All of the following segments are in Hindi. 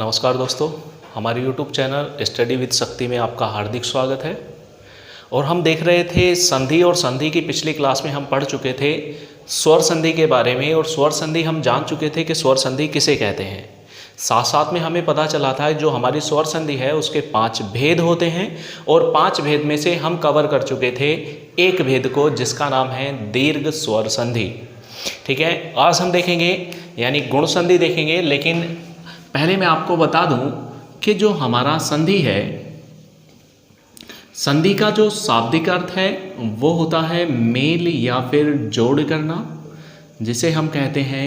नमस्कार दोस्तों, हमारे YouTube चैनल स्टडी विद शक्ति में आपका हार्दिक स्वागत है। और हम देख रहे थे संधि और संधि की पिछली क्लास में हम पढ़ चुके थे स्वर संधि के बारे में। और स्वर संधि हम जान चुके थे कि स्वर संधि किसे कहते हैं। साथ साथ में हमें पता चला था जो हमारी स्वर संधि है उसके 5 भेद होते हैं और 5 भेद में से हम कवर कर चुके थे एक भेद को जिसका नाम है दीर्घ स्वर संधि। ठीक है, आज हम देखेंगे यानी गुण संधि देखेंगे। लेकिन पहले मैं आपको बता दूं कि जो हमारा संधि है, संधि का जो शाब्दिक अर्थ है वो होता है मेल या फिर जोड़ करना, जिसे हम कहते हैं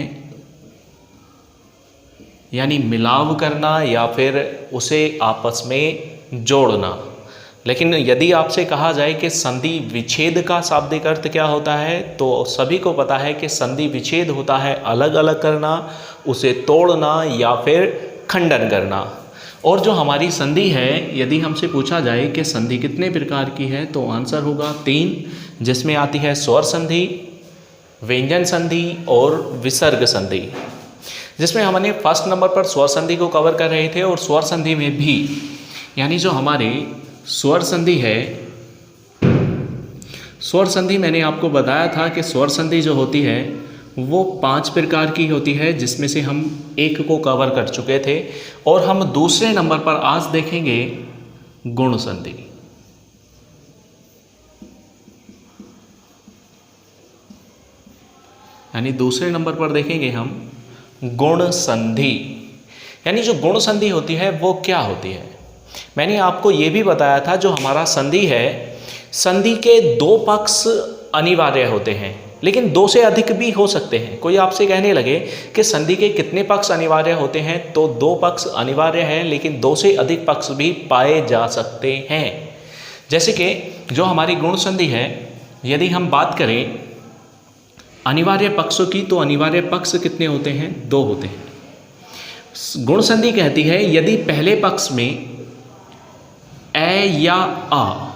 यानी मिलाव करना या फिर उसे आपस में जोड़ना। लेकिन यदि आपसे कहा जाए कि संधि विच्छेद का शाब्दिक अर्थ क्या होता है, तो सभी को पता है कि संधि विच्छेद होता है अलग अलग करना, उसे तोड़ना या फिर खंडन करना। और जो हमारी संधि है, यदि हमसे पूछा जाए कि संधि कितने प्रकार की है, तो आंसर होगा 3, जिसमें आती है स्वर संधि, व्यंजन संधि और विसर्ग संधि। जिसमें हमने फर्स्ट नंबर पर स्वर संधि को कवर कर रहे थे। और स्वर संधि में भी यानी जो हमारी स्वर संधि है, स्वर संधि मैंने आपको बताया था कि स्वर संधि जो होती है वो 5 प्रकार की होती है, जिसमें से हम एक को कवर कर चुके थे। और हम दूसरे नंबर पर आज देखेंगे गुण संधि। यानी दूसरे नंबर पर देखेंगे हम गुण संधि। यानी जो गुण संधि होती है वो क्या होती है। मैंने आपको ये भी बताया था जो हमारा संधि है, संधि के 2 पक्ष अनिवार्य होते हैं, लेकिन 2 से अधिक भी हो सकते हैं। कोई आपसे कहने लगे कि संधि के कितने पक्ष अनिवार्य होते हैं, तो 2 पक्ष अनिवार्य हैं, लेकिन 2 से अधिक पक्ष भी पाए जा सकते हैं। जैसे कि जो हमारी गुण संधि है, यदि हम बात करें अनिवार्य पक्षों की, तो अनिवार्य पक्ष कितने होते हैं? 2 होते हैं। गुण संधि कहती है यदि पहले पक्ष में ए या आ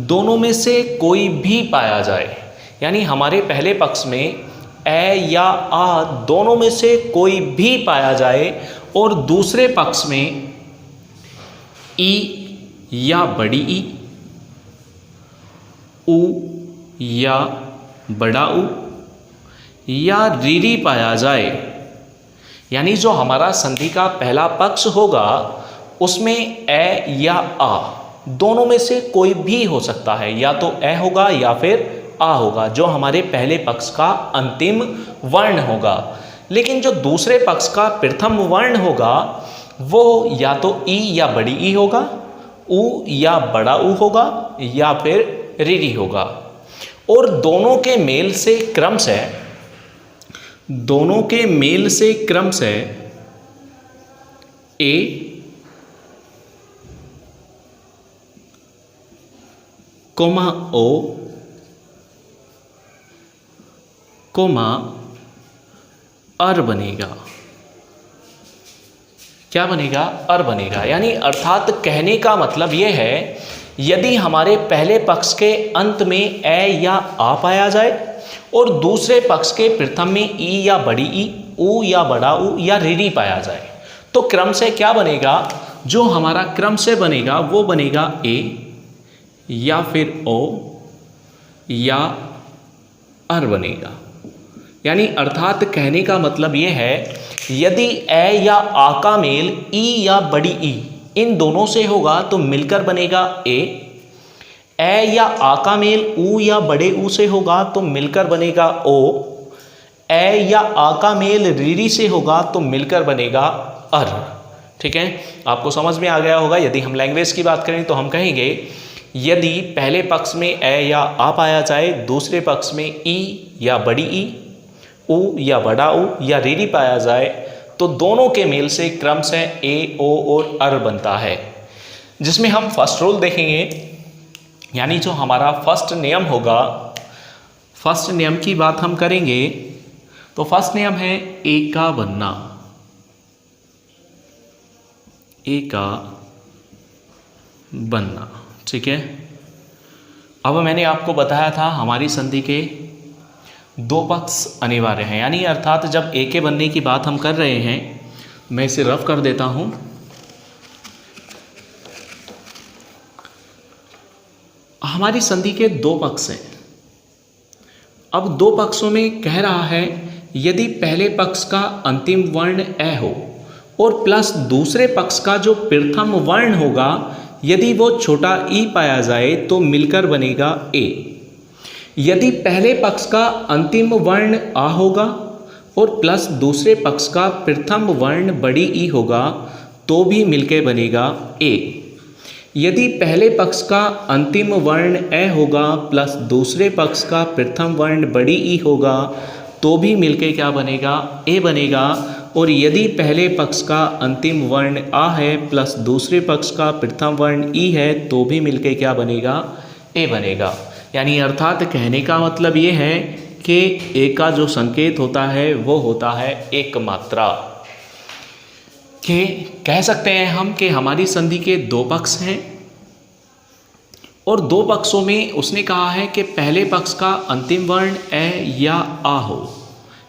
दोनों में से कोई भी पाया जाए, यानी हमारे पहले पक्ष में ए या आ दोनों में से कोई भी पाया जाए और दूसरे पक्ष में ई या बड़ी ई, उ या बड़ा उ या रीरी पाया जाए, यानी जो हमारा संधि का पहला पक्ष होगा उसमें ए या आ दोनों में से कोई भी हो सकता है, या तो ए होगा या फिर आ होगा, जो हमारे पहले पक्ष का अंतिम वर्ण होगा। लेकिन जो दूसरे पक्ष का प्रथम वर्ण होगा वो या तो ई या बड़ी ई होगा, उ या बड़ा उ होगा या फिर रीरी होगा। और दोनों के मेल से क्रमशः ए कोमा ओ कोमा अर बनेगा। क्या बनेगा? अर बनेगा। यानी अर्थात कहने का मतलब यह है यदि हमारे पहले पक्ष के अंत में ए या आ पाया जाए और दूसरे पक्ष के प्रथम में ई या बड़ी ई, उ या बड़ा उ या रीरी पाया जाए, तो क्रम से क्या बनेगा? जो हमारा क्रम से बनेगा वो बनेगा ए या फिर ओ या अर बनेगा। यानी अर्थात कहने का मतलब ये है यदि ए या आ का मेल ई या बड़ी ई इन दोनों से होगा तो मिलकर बनेगा ए या आ का मेल उ या बड़े उ से होगा तो मिलकर बनेगा ओ, ए या आ का मेल रीरी से होगा तो मिलकर बनेगा अर। ठीक है, आपको समझ में आ गया होगा। यदि हम लैंग्वेज की बात करें तो हम कहेंगे यदि पहले पक्ष में ए या आ पाया जाए, दूसरे पक्ष में ई या बड़ी ई, उ या बड़ा उ या रीरी पाया जाए, तो दोनों के मेल से क्रम से ए, ओ और अर बनता है। जिसमें हम फर्स्ट रूल देखेंगे, यानी जो हमारा फर्स्ट नियम होगा, फर्स्ट नियम की बात हम करेंगे तो फर्स्ट नियम है ए का बनना। ए का बनना। ठीक है, अब मैंने आपको बताया था हमारी संधि के 2 पक्ष अनिवार्य हैं, यानी अर्थात जब ए के बनने की बात हम कर रहे हैं मैं इसे रफ कर देता हूं। हमारी संधि के दो पक्ष हैं। अब दो पक्षों में कह रहा है यदि पहले पक्ष का अंतिम वर्ण ए हो और प्लस दूसरे पक्ष का जो प्रथम वर्ण होगा यदि वो छोटा ई पाया जाए तो मिलकर बनेगा ए। यदि पहले पक्ष का अंतिम वर्ण आ होगा और प्लस दूसरे पक्ष का प्रथम वर्ण बड़ी ई होगा तो भी मिलकर बनेगा ए। यदि पहले पक्ष का अंतिम वर्ण ए होगा प्लस दूसरे पक्ष का प्रथम वर्ण बड़ी ई होगा तो भी मिलके क्या बनेगा, ए बनेगा। और यदि पहले पक्ष का अंतिम वर्ण आ है प्लस दूसरे पक्ष का प्रथम वर्ण ई है तो भी मिलके क्या बनेगा, ए बनेगा। यानी अर्थात कहने का मतलब ये है कि ए का जो संकेत होता है वो होता है एक मात्रा। कि कह सकते हैं हम कि हमारी संधि के दो पक्ष हैं और दो पक्षों में उसने कहा है कि पहले पक्ष का अंतिम वर्ण ए या आ हो,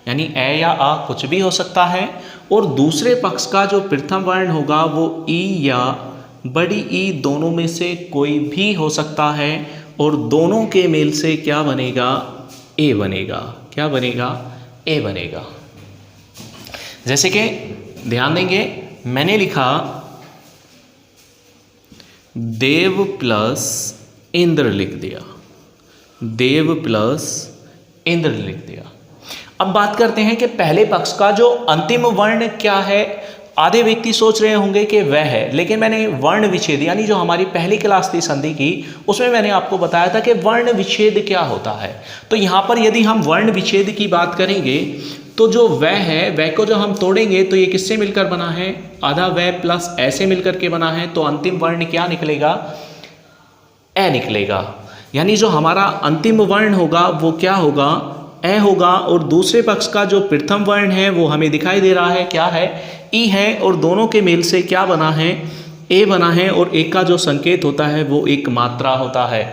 यानी ए या आ कुछ भी हो सकता है, और दूसरे पक्ष का जो प्रथम वर्ण होगा वो ई या बड़ी ई दोनों में से कोई भी हो सकता है और दोनों के मेल से क्या बनेगा, ए बनेगा। क्या बनेगा, ए बनेगा। जैसे कि ध्यान देंगे मैंने लिखा देव प्लस इंद्र लिख दिया, देव प्लस इंद्र लिख दिया। अब बात करते हैं कि पहले पक्ष का जो अंतिम वर्ण क्या है। आधे व्यक्ति सोच रहे होंगे कि वह है, लेकिन मैंने वर्ण विच्छेद यानी जो हमारी पहली क्लास थी संधि की उसमें मैंने आपको बताया था कि वर्ण विच्छेद क्या होता है। तो यहाँ पर यदि हम वर्ण विच्छेद की बात करेंगे तो जो वह है वह को जो हम तोड़ेंगे तो ये किससे मिलकर बना है, आधा वह प्लस ऐसे मिलकर के बना है। तो अंतिम वर्ण क्या निकलेगा, ए निकलेगा। यानी जो हमारा अंतिम वर्ण होगा वो क्या होगा, ए होगा। और दूसरे पक्ष का जो प्रथम वर्ण है वो हमें दिखाई दे रहा है क्या है, ई है। और दोनों के मेल से क्या बना है, ए बना है। और एक का जो संकेत होता है वो एक मात्रा होता है।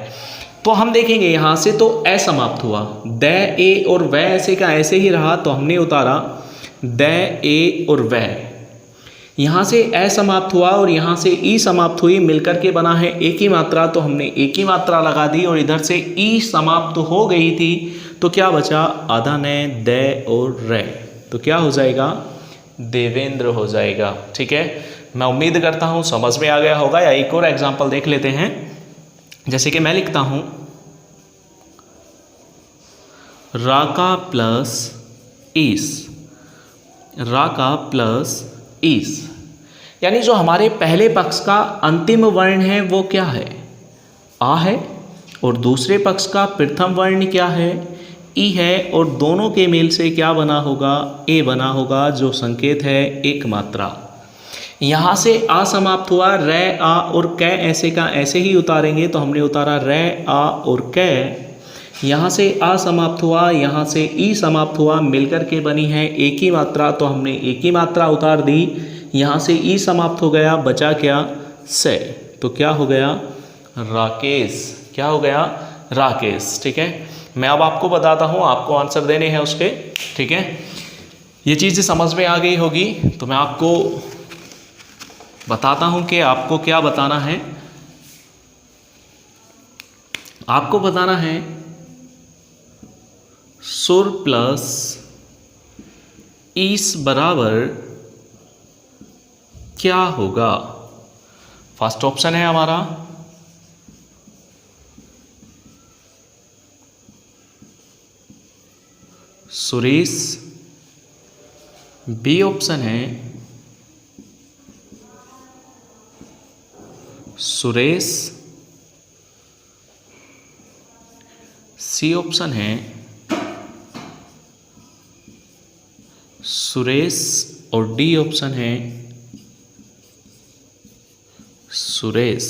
तो हम देखेंगे यहाँ से तो ए समाप्त हुआ, द ए और वह ऐसे का ऐसे ही रहा तो हमने उतारा द ए और वह। यहाँ से ए समाप्त हुआ और यहाँ से ई समाप्त हुई, मिलकर के बना है एक ही मात्रा, तो हमने एक ही मात्रा लगा दी। और इधर से ई समाप्त हो गई थी तो क्या बचा, आधा ने द और रे, तो क्या हो जाएगा, देवेंद्र हो जाएगा। ठीक है, मैं उम्मीद करता हूँ समझ में आ गया होगा। या एक और एग्जाम्पल देख लेते हैं। जैसे कि मैं लिखता हूं राका प्लस ईस, राका प्लस ईस। यानी जो हमारे पहले पक्ष का अंतिम वर्ण है वो क्या है, आ है। और दूसरे पक्ष का प्रथम वर्ण क्या है, ई है। और दोनों के मेल से क्या बना होगा, ए बना होगा, जो संकेत है एक मात्रा। यहाँ से आ समाप्त हुआ, रे आ और कै ऐसे का ऐसे ही उतारेंगे तो हमने उतारा रे आ और कै। यहाँ से आ समाप्त हुआ, यहाँ से ई समाप्त हुआ, मिलकर के बनी है एक ही मात्रा, तो हमने एक ही मात्रा उतार दी। यहाँ से ई समाप्त हो गया, बचा क्या, से, तो क्या हो गया, राकेश। क्या हो गया, राकेश। ठीक है, मैं अब आपको बताता हूँ, आपको आंसर देने हैं उसके। ठीक है, ये चीज़ समझ में आ गई होगी तो मैं आपको बताता हूं कि आपको क्या बताना है। आपको बताना है सुर प्लस ईस बराबर क्या होगा। फर्स्ट ऑप्शन है हमारा सुरेश, बी ऑप्शन है सुरेश, सी ऑप्शन है सुरेश और डी ऑप्शन है सुरेश।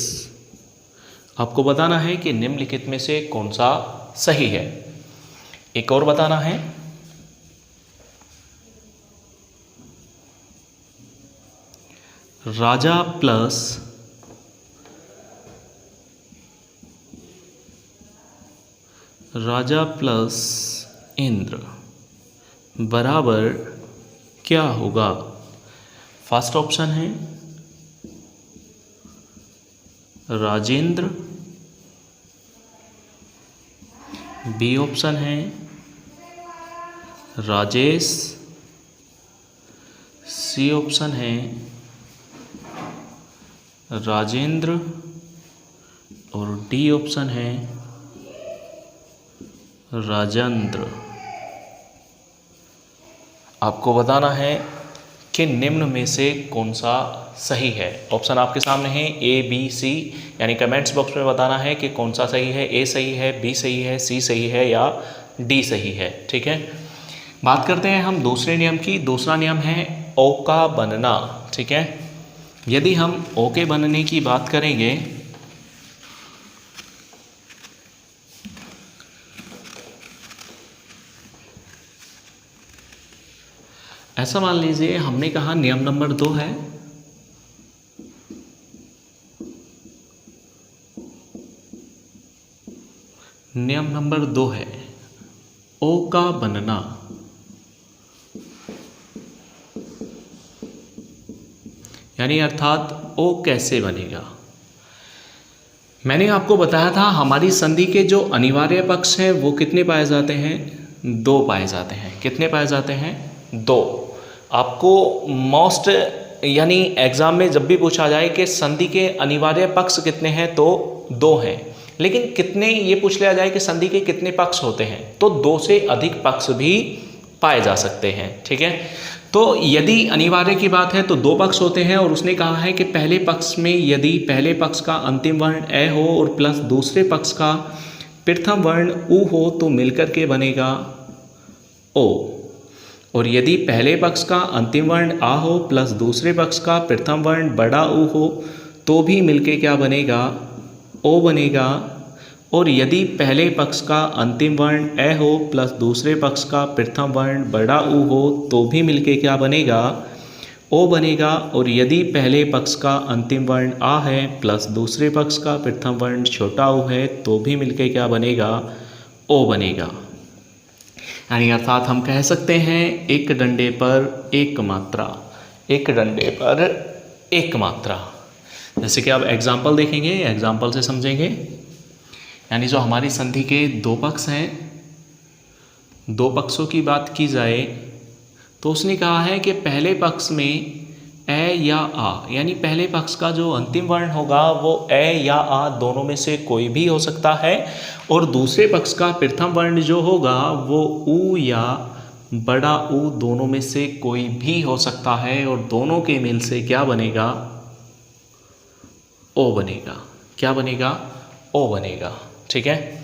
आपको बताना है कि निम्नलिखित में से कौन सा सही है। एक और बताना है, राजा प्लस राजा प्लस इंद्र बराबर क्या होगा। फर्स्ट ऑप्शन है राजेंद्र, बी ऑप्शन है राजेश, सी ऑप्शन है राजेंद्र और डी ऑप्शन है राजेंद्र। आपको बताना है कि निम्न में से कौन सा सही है। ऑप्शन आपके सामने है ए बी सी, यानी कमेंट्स बॉक्स में बताना है कि कौन सा सही है। ए सही है, बी सही है, सी सही है या डी सही है। ठीक है, बात करते हैं हम दूसरे नियम की। दूसरा नियम है ओ का बनना। ठीक है, यदि हम ओ के बनने की बात करेंगे ऐसा मान लीजिए, हमने कहा नियम नंबर 2 है, नियम नंबर 2 है ओ का बनना। यानी अर्थात ओ कैसे बनेगा। मैंने आपको बताया था हमारी संधि के जो अनिवार्य पक्ष हैं वो कितने पाए जाते हैं, 2 पाए जाते हैं। कितने पाए जाते हैं, 2। आपको मोस्ट यानी एग्ज़ाम में जब भी पूछा जाए कि संधि के अनिवार्य पक्ष कितने हैं तो 2 हैं, लेकिन कितने ये पूछ लिया जाए कि संधि के कितने पक्ष होते हैं तो 2 से अधिक पक्ष भी पाए जा सकते हैं। ठीक है, तो यदि अनिवार्य की बात है तो 2 पक्ष होते हैं और उसने कहा है कि पहले पक्ष में यदि पहले पक्ष का अंतिम वर्ण ए हो और प्लस दूसरे पक्ष का प्रथम वर्ण उ हो तो मिलकर के बनेगा ओ, और यदि पहले पक्ष का अंतिम वर्ण आ हो प्लस दूसरे पक्ष का प्रथम वर्ण बड़ा उ हो तो भी मिलके क्या बनेगा, ओ बनेगा। और यदि पहले पक्ष का अंतिम वर्ण ए हो प्लस दूसरे पक्ष का प्रथम वर्ण बड़ा उ हो तो भी मिलके क्या बनेगा, ओ बनेगा। और यदि पहले पक्ष का अंतिम वर्ण आ है प्लस दूसरे पक्ष का प्रथम वर्ण छोटा उ है तो भी मिलके क्या बनेगा, ओ बनेगा। यानी अर्थात हम कह सकते हैं एक डंडे पर एक मात्रा, एक डंडे पर एक मात्रा। जैसे कि आप एग्जाम्पल देखेंगे, एग्जाम्पल से समझेंगे। यानी जो हमारी संधि के 2 पक्ष हैं, 2 पक्षों की बात की जाए तो उसने कहा है कि पहले पक्ष में ए या आ, यानी पहले पक्ष का जो अंतिम वर्ण होगा वो ए या आ दोनों में से कोई भी हो सकता है, और दूसरे पक्ष का प्रथम वर्ण जो होगा वो उ या बड़ा उ दोनों में से कोई भी हो सकता है, और दोनों के मेल से क्या बनेगा, ओ बनेगा। क्या बनेगा, ओ बनेगा। ठीक है,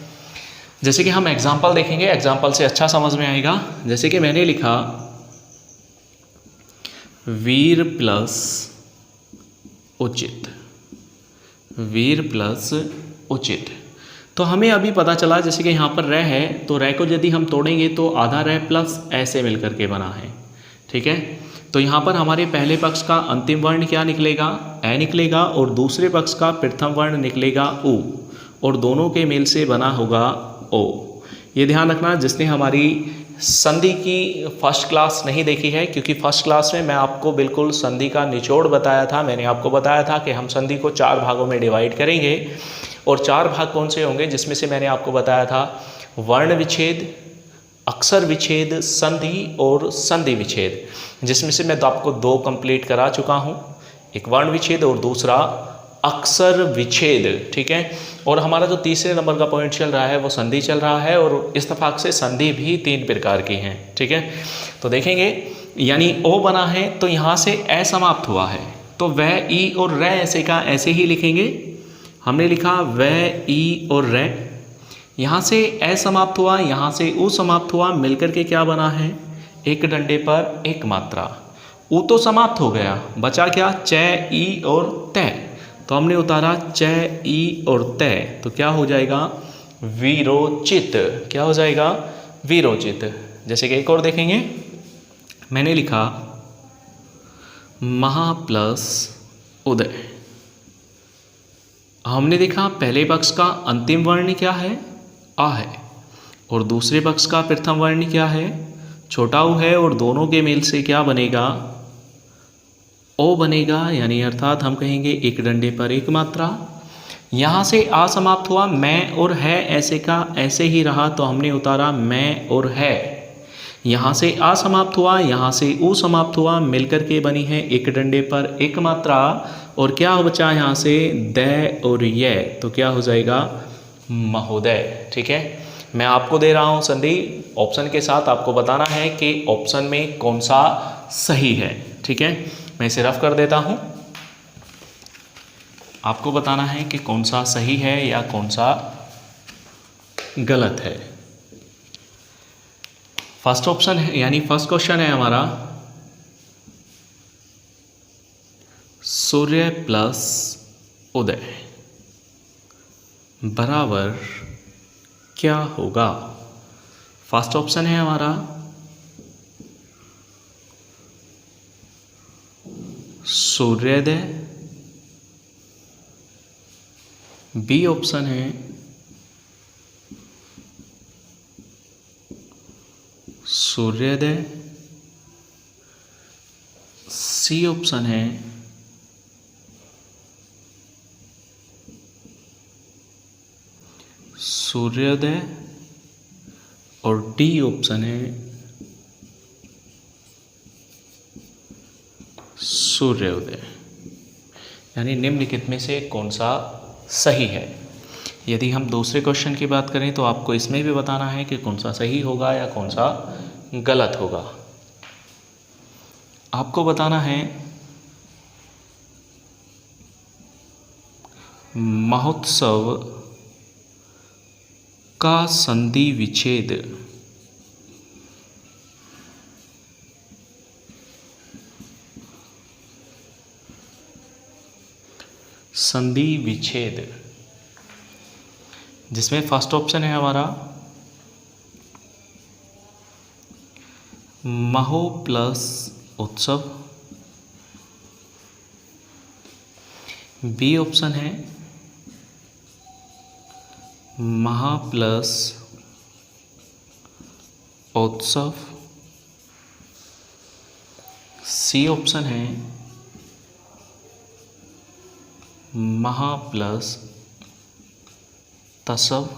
जैसे कि हम एग्जाम्पल देखेंगे, एग्जाम्पल से अच्छा समझ में आएगा। जैसे कि मैंने लिखा वीर प्लस उचित, वीर प्लस उचित। तो हमें अभी पता चला जैसे कि यहाँ पर रह है तो रह को यदि हम तोड़ेंगे तो आधा रह प्लस ऐसे मिलकर के बना है। ठीक है, तो यहाँ पर हमारे पहले पक्ष का अंतिम वर्ण क्या निकलेगा, ए निकलेगा, और दूसरे पक्ष का प्रथम वर्ण निकलेगा उ, और दोनों के मेल से बना होगा ओ। ये ध्यान रखना जिसने हमारी संधि की फर्स्ट क्लास नहीं देखी है, क्योंकि फर्स्ट क्लास में मैं आपको बिल्कुल संधि का निचोड़ बताया था। मैंने आपको बताया था कि हम संधि को 4 भागों में डिवाइड करेंगे, और 4 भाग कौन से होंगे, जिसमें से मैंने आपको बताया था वर्ण विच्छेद, अक्षर विच्छेद, संधि और संधि विच्छेद, जिसमें से मैं तो आपको 2 कंप्लीट करा चुका हूँ, एक वर्ण विच्छेद और दूसरा अक्षर विच्छेद। ठीक है, और हमारा जो तीसरे नंबर का पॉइंट चल रहा है वो संधि चल रहा है, और इत्तेफाक से संधि भी 3 प्रकार की हैं। ठीक है, तो देखेंगे यानी ओ बना है तो यहाँ से ए समाप्त हुआ है तो वह ई और रे ऐसे का ऐसे ही लिखेंगे। हमने लिखा वह ई और रे, यहाँ से ए समाप्त हुआ, यहाँ से उ समाप्त हुआ, मिलकर के क्या बना है, एक डंडे पर एक मात्रा। उ तो समाप्त हो गया, बचा क्या, च ई और तय, तो हमने उतारा च ई और तय, तो क्या हो जाएगा, वीरोचित। क्या हो जाएगा, वीरोचित। जैसे कि एक और देखेंगे, मैंने लिखा महा प्लस उदय। हमने देखा पहले पक्ष का अंतिम वर्ण क्या है, आ है, और दूसरे पक्ष का प्रथम वर्ण क्या है, छोटा उ है, और दोनों के मेल से क्या बनेगा, ओ बनेगा, यानी अर्थात हम कहेंगे एक डंडे पर एक मात्रा। यहाँ से आ समाप्त हुआ, मैं और है ऐसे का ऐसे ही रहा, तो हमने उतारा मैं और है। यहाँ से आ समाप्त हुआ, यहाँ से ऊ समाप्त हुआ, मिलकर के बनी है एक डंडे पर एक मात्रा। और क्या बचा यहाँ से, द और ये, तो क्या हो जाएगा, महोदय। ठीक है, मैं आपको दे रहा हूँ संधि ऑप्शन के साथ, आपको बताना है कि ऑप्शन में कौन सा सही है। ठीक है, मैं इसे रफ कर देता हूँ, आपको बताना है कि कौन सा सही है या कौन सा गलत है। फर्स्ट ऑप्शन है, यानी फर्स्ट क्वेश्चन है हमारा, सूर्य प्लस उदय बराबर क्या होगा। फर्स्ट ऑप्शन है हमारा सूर्योदय, बी ऑप्शन है सूर्योदय, सी ऑप्शन है सूर्योदय और डी ऑप्शन है सूर्योदय। यानी निम्नलिखित में से कौन सा सही है। यदि हम दूसरे क्वेश्चन की बात करें तो आपको इसमें भी बताना है कि कौन सा सही होगा या कौन सा गलत होगा। आपको बताना है महोत्सव का संधि विच्छेद संधि विच्छेद, जिसमें फर्स्ट ऑप्शन है हमारा महो प्लस उत्सव, बी ऑप्शन है महा प्लस उत्सव, सी ऑप्शन है महा प्लस तसव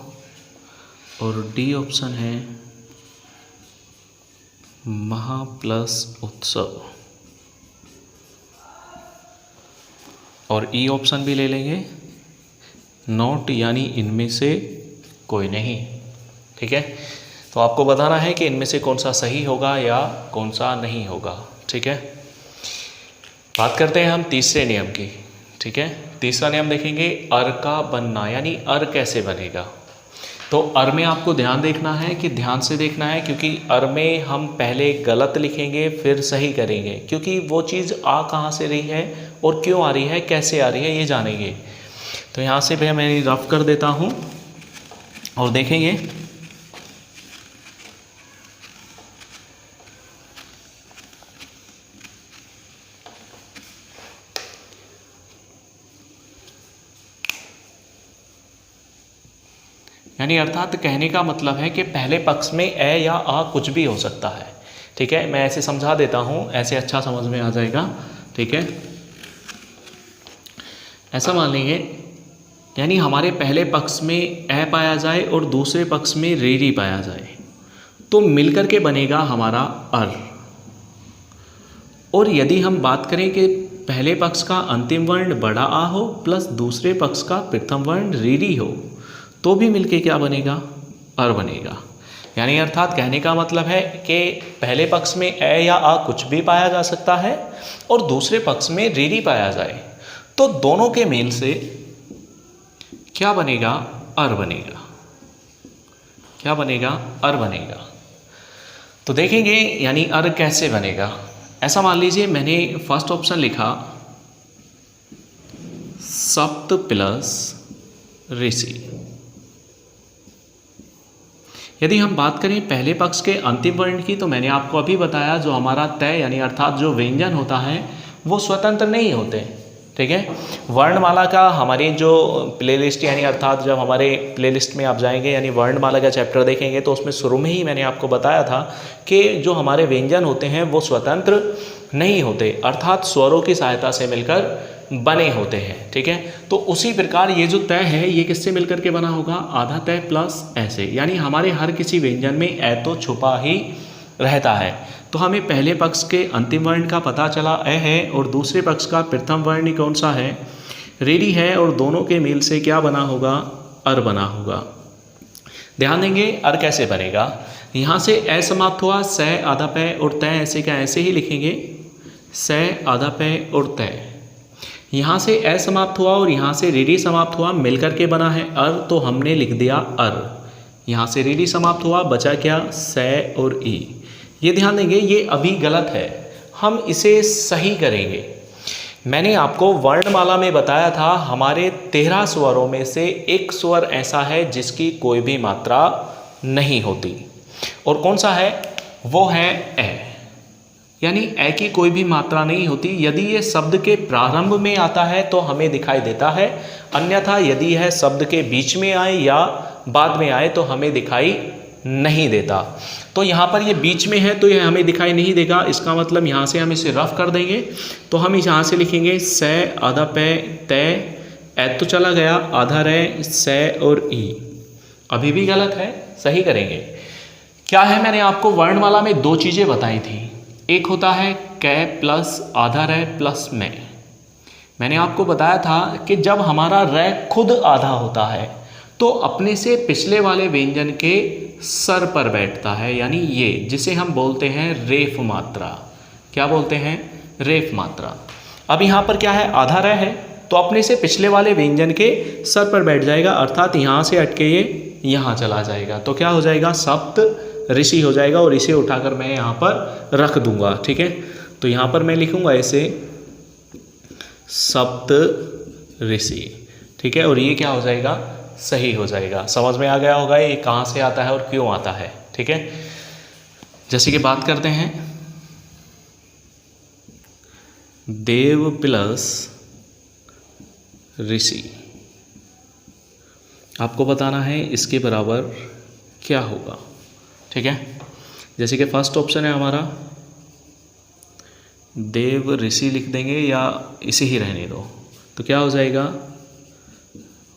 और डी ऑप्शन है महा प्लस उत्सव। और ई ऑप्शन भी ले लेंगे, नोट, यानी इनमें से कोई नहीं। ठीक है, तो आपको बताना है कि इनमें से कौन सा सही होगा या कौन सा नहीं होगा। ठीक है, बात करते हैं हम तीसरे नियम की। ठीक है, तीसरा नियम देखेंगे, अर का बनना, यानी अर कैसे बनेगा। तो अर में आपको ध्यान देखना है, कि ध्यान से देखना है, क्योंकि अर में हम पहले गलत लिखेंगे फिर सही करेंगे, क्योंकि वो चीज़ आ कहाँ से रही है और क्यों आ रही है, कैसे आ रही है, ये जानेंगे। तो यहाँ से भैया मैं रफ कर देता हूँ और देखेंगे। यानी अर्थात कहने का मतलब है कि पहले पक्ष में ए या आ कुछ भी हो सकता है। ठीक है, मैं ऐसे समझा देता हूँ, ऐसे अच्छा समझ में आ जाएगा। ठीक है, ऐसा मान लेंगे, यानी हमारे पहले पक्ष में ए पाया जाए और दूसरे पक्ष में री पाया जाए, तो मिलकर के बनेगा हमारा अर। और यदि हम बात करें कि पहले पक्ष का अंतिम वर्ण बड़ा आ हो प्लस दूसरे पक्ष का प्रथम वर्ण री हो, तो भी मिलके क्या बनेगा, अर बनेगा। यानी अर्थात कहने का मतलब है कि पहले पक्ष में ए या आ कुछ भी पाया जा सकता है और दूसरे पक्ष में री पाया जाए, तो दोनों के मेल से क्या बनेगा, अर बनेगा। क्या बनेगा, अर बनेगा। तो देखेंगे यानी अर कैसे बनेगा। ऐसा मान लीजिए मैंने फर्स्ट ऑप्शन लिखा सप्त प्लस ऋषि। यदि हम बात करें पहले पक्ष के अंतिम वर्ण की, तो मैंने आपको अभी बताया जो हमारा तय यानी अर्थात जो व्यंजन होता है वो स्वतंत्र नहीं होते। ठीक है, वर्णमाला का हमारी जो प्लेलिस्ट यानी अर्थात जब हमारे प्लेलिस्ट में आप जाएंगे यानी वर्णमाला का चैप्टर देखेंगे, तो उसमें शुरू में ही मैंने आपको बताया था कि जो हमारे व्यंजन होते हैं वो स्वतंत्र नहीं होते, अर्थात स्वरों की सहायता से मिलकर बने होते हैं। ठीक है, तो उसी प्रकार ये जो तय है ये किससे मिलकर के बना होगा, आधा तय प्लस ऐसे, यानी हमारे हर किसी व्यंजन में ए तो छुपा ही रहता है। तो हमें पहले पक्ष के अंतिम वर्ण का पता चला ए है, और दूसरे पक्ष का प्रथम वर्ण कौन सा है, रेडी है, और दोनों के मेल से क्या बना होगा, अर बना होगा। ध्यान देंगे अर कैसे बनेगा, यहाँ से ए समाप्त हुआ, स आधा पै और तय ऐसे का ऐसे ही लिखेंगे, स आधा पै और तय। यहाँ से ए समाप्त हुआ और यहाँ से रेडी समाप्त हुआ, मिलकर के बना है अर, तो हमने लिख दिया अर। यहाँ से रेडी समाप्त हुआ, बचा क्या, से और ई। ये ध्यान देंगे ये अभी गलत है, हम इसे सही करेंगे। मैंने आपको वर्णमाला में बताया था हमारे 13 स्वरों में से एक स्वर ऐसा है जिसकी कोई भी मात्रा नहीं होती, और कौन सा है, वो है ए, यानी ए की कोई भी मात्रा नहीं होती। यदि ये शब्द के प्रारंभ में आता है तो हमें दिखाई देता है, अन्यथा यदि यह शब्द के बीच में आए या बाद में आए तो हमें दिखाई नहीं देता। तो यहाँ पर ये बीच में है तो यह हमें दिखाई नहीं देगा, इसका मतलब यहाँ से हम इसे रफ कर देंगे। तो हम यहाँ से लिखेंगे से आधा पे तय, ए तो चला गया, आधा रह, से और ई। अभी भी गलत है, सही करेंगे। क्या है, मैंने आपको वर्णमाला में 2 चीज़ें बताई थी, एक होता है कै प्लस आधा रह प्लस में। मैंने आपको बताया था कि जब हमारा रह खुद आधा होता है तो अपने से पिछले वाले व्यंजन के सर पर बैठता है, यानी ये जिसे हम बोलते हैं रेफ मात्रा। क्या बोलते हैं, रेफ मात्रा। अब यहाँ पर क्या है, आधा रह है तो अपने से पिछले वाले व्यंजन के सर पर बैठ जाएगा, अर्थात यहाँ से हटके ये यहाँ चला जाएगा, तो क्या हो जाएगा, सप्त ऋषि हो जाएगा, और इसे उठाकर मैं यहाँ पर रख दूंगा। ठीक है, तो यहाँ पर मैं लिखूंगा इसे सप्त ऋषि। ठीक है, और ये क्या हो जाएगा, सही हो जाएगा। समझ में आ गया होगा ये कहाँ से आता है और क्यों आता है। ठीक है, जैसे कि बात करते हैं, देव प्लस ऋषि, आपको बताना है इसके बराबर क्या होगा। ठीक है, जैसे कि फर्स्ट ऑप्शन है हमारा देव ऋषि लिख देंगे, या इसे ही रहने दो, तो क्या हो जाएगा,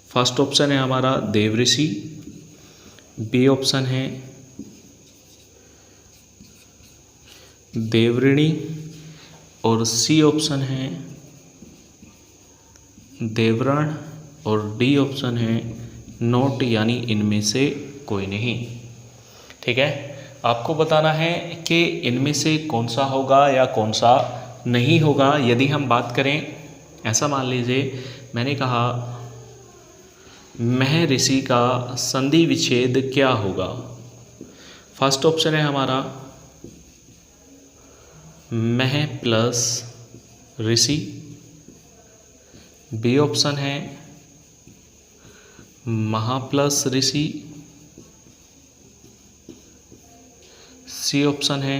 फर्स्ट ऑप्शन है हमारा देव ऋषि, बी ऑप्शन है देवऋणी, और सी ऑप्शन है देवरण, और डी ऑप्शन है नोट, यानी इनमें से कोई नहीं। ठीक है, आपको बताना है कि इनमें से कौन सा होगा या कौन सा नहीं होगा। यदि हम बात करें, ऐसा मान लीजिए मैंने कहा मह ऋषि का संधि विच्छेद क्या होगा। फर्स्ट ऑप्शन है हमारा मह प्लस ऋषि, बी ऑप्शन है महा प्लस ऋषि, सी ऑप्शन है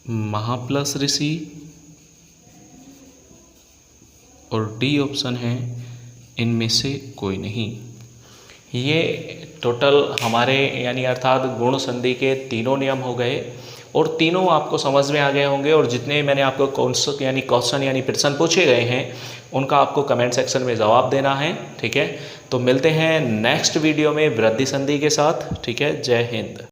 महा प्लस ऋषि, और डी ऑप्शन है इनमें से कोई नहीं। ये टोटल हमारे यानी अर्थात गुण संधि के तीनों नियम हो गए, और तीनों आपको समझ में आ गए होंगे। और जितने मैंने आपको क्वेश्चन यानी प्रश्न पूछे गए हैं उनका आपको कमेंट सेक्शन में जवाब देना है। ठीक है, तो मिलते हैं नेक्स्ट वीडियो में वृद्धि संधि के साथ। ठीक है, जय हिंद।